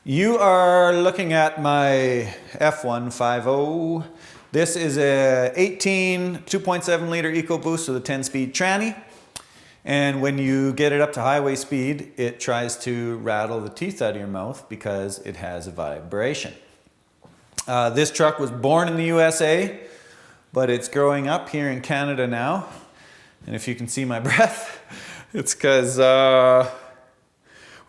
You are looking at my F150. This is a 2.7 liter EcoBoost with a 10-speed tranny. And when you get it up to highway speed, it tries to rattle the teeth out of your mouth because it has a vibration. This truck was born in the USA, but it's growing up here in Canada now. And if you can see my breath, it's because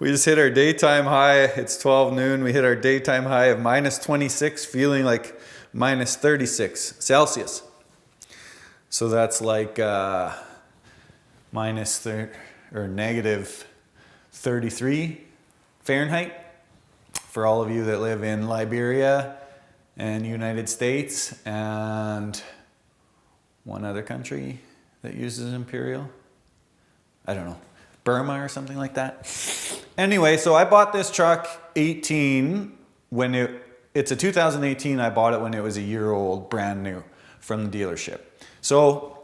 we just hit our daytime high. It's 12 noon. We hit our daytime high of minus 26, feeling like minus 36 Celsius. So that's like negative 33 Fahrenheit for all of you that live in Liberia and United States and one other country that uses imperial. I don't know. Burma or something like that. Anyway, so I bought this truck it's a 2018. I bought it when it was a year old, brand new from the dealership. So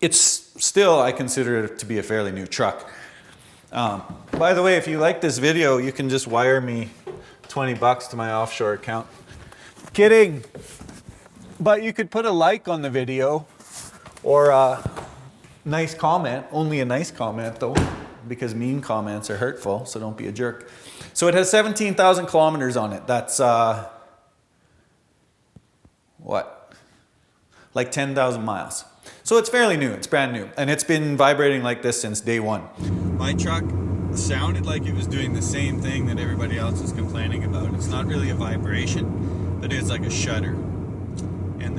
it's still, I consider it to be a fairly new truck. By the way, if you like this video, you can just wire me 20 bucks to my offshore account. Kidding. But you could put a like on the video or a nice comment, only a nice comment though, because mean comments are hurtful, so don't be a jerk. So it has 17,000 kilometers on it. That's, like 10,000 miles. So it's fairly new, it's brand new. And it's been vibrating like this since day one. My truck sounded like it was doing the same thing that everybody else is complaining about. It's not really a vibration, but it's like a shudder. And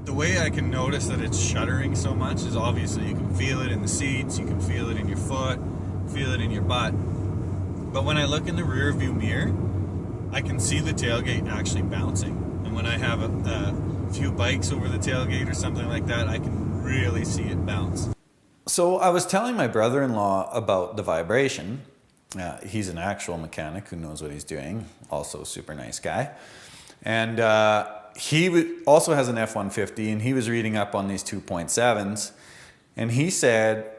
the way I can notice that it's shuddering so much is obviously you can feel it in the seats, you can feel it in your foot, feel it in your butt. But when I look in the rear view mirror, I can see the tailgate actually bouncing. And when I have a few bikes over the tailgate or something like that, I can really see it bounce. So I was telling my brother-in-law about the vibration. He's an actual mechanic who knows what he's doing, also a super nice guy. And he also has an F150, and he was reading up on these 2.7s, and he said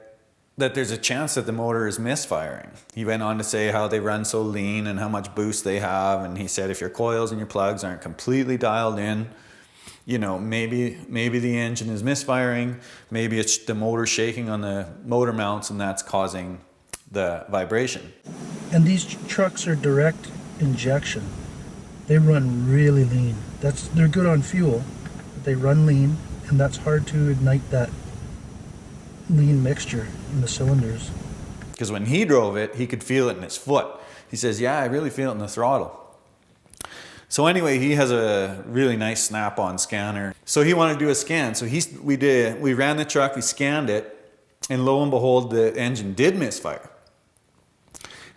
that there's a chance that the motor is misfiring. He went on to say how they run so lean and how much boost they have, and he said if your coils and your plugs aren't completely dialed in, you know, maybe the engine is misfiring, maybe it's the motor shaking on the motor mounts, and that's causing the vibration. And these trucks are direct injection. They run really lean. They're good on fuel, but they run lean, and that's hard to ignite that lean mixture in the cylinders. Because when he drove it, he could feel it in his foot. He says, yeah, I really feel it in the throttle. So anyway, he has a really nice snap-on scanner. So he wanted to do a scan. So we ran the truck, we scanned it, and lo and behold, the engine did misfire.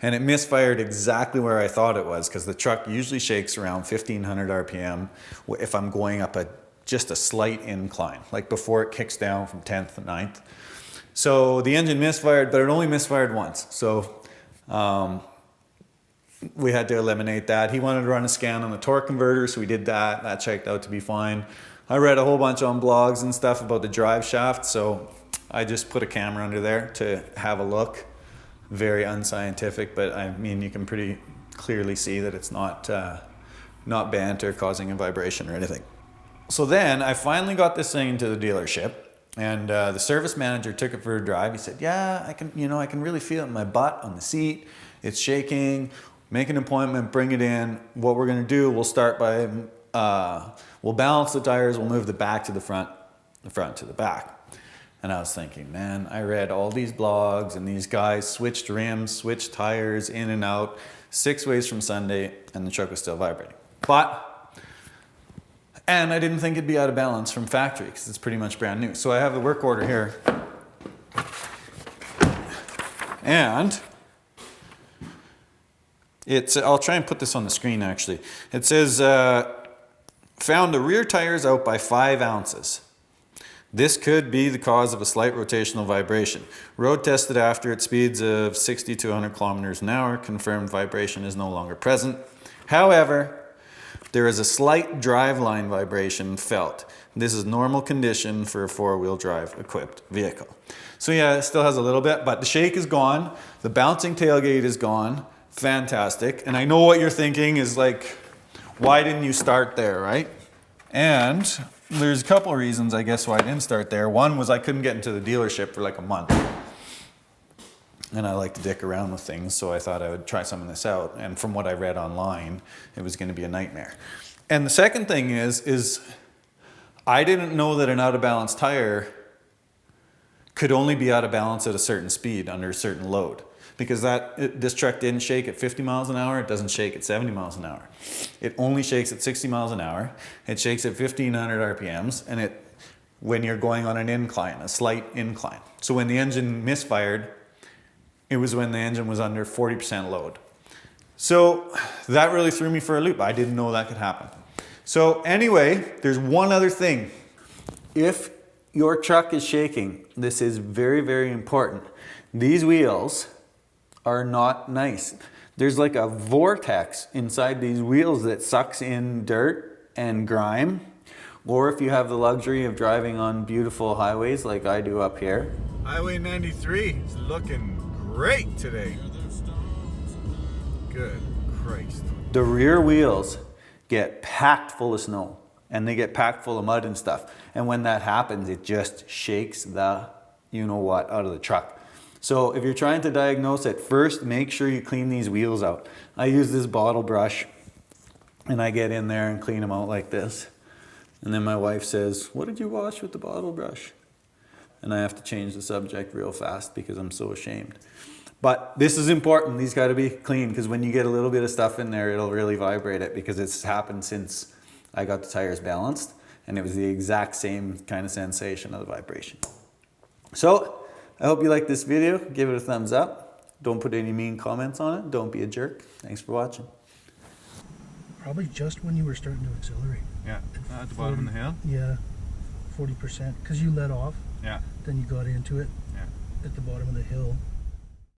And it misfired exactly where I thought it was, because the truck usually shakes around 1,500 RPM if I'm going up just a slight incline, like before it kicks down from 10th to 9th. So the engine misfired, but it only misfired once. So we had to eliminate that. He wanted to run a scan on the torque converter, so we did that. That checked out to be fine. I read a whole bunch on blogs and stuff about the drive shaft, so I just put a camera under there to have a look. Very unscientific, but I mean, you can pretty clearly see that it's not bent or causing a vibration or anything. So then I finally got this thing into the dealership, and the service manager took it for a drive. He said, yeah, I can really feel it in my butt, on the seat. It's shaking. Make an appointment, bring it in. What we're gonna do, we'll start by, we'll balance the tires, we'll move the back to the front to the back. And I was thinking, man, I read all these blogs and these guys switched rims, switched tires in and out 6 ways from Sunday, and the truck was still vibrating. And I didn't think it'd be out of balance from factory because it's pretty much brand new. So I have the work order here. And I'll try and put this on the screen actually. It says, found the rear tires out by 5 ounces. This could be the cause of a slight rotational vibration. Road tested after at speeds of 60 to 100 kilometers an hour, confirmed vibration is no longer present. However, there is a slight driveline vibration felt. This is normal condition for a 4-wheel drive equipped vehicle. So yeah, it still has a little bit, but the shake is gone. The bouncing tailgate is gone. fantastic. And I know what you're thinking is like, why didn't you start there, right? And there's a couple of reasons, I guess, why I didn't start there. One was I couldn't get into the dealership for like a month. And I like to dick around with things, so I thought I would try some of this out. And from what I read online, it was going to be a nightmare. And the second thing is I didn't know that an out of balance tire could only be out of balance at a certain speed under a certain load. Because this truck didn't shake at 50 miles an hour, it doesn't shake at 70 miles an hour. It only shakes at 60 miles an hour. It shakes at 1,500 RPMs, and when you're going on an incline, a slight incline. So when the engine misfired, it was when the engine was under 40% load. So that really threw me for a loop. I didn't know that could happen. So anyway, there's one other thing. If your truck is shaking, this is very, very important. These wheels are not nice. There's like a vortex inside these wheels that sucks in dirt and grime. Or if you have the luxury of driving on beautiful highways like I do up here. Highway 93 is looking great today. Good Christ. The rear wheels get packed full of snow and they get packed full of mud and stuff. And when that happens, it just shakes the you-know-what out of the truck. So if you're trying to diagnose it, first make sure you clean these wheels out. I use this bottle brush and I get in there and clean them out like this. And then my wife says, "What did you wash with the bottle brush?" And I have to change the subject real fast because I'm so ashamed. But this is important. These got to be clean because when you get a little bit of stuff in there, it'll really vibrate it because it's happened since I got the tires balanced and it was the exact same kind of sensation of the vibration. So I hope you liked this video. Give it a thumbs up. Don't put any mean comments on it. Don't be a jerk. Thanks for watching. Probably just when you were starting to accelerate. Yeah, at the bottom of the hill. Yeah, 40%. Because you let off. Yeah. Then you got into it. Yeah. At the bottom of the hill.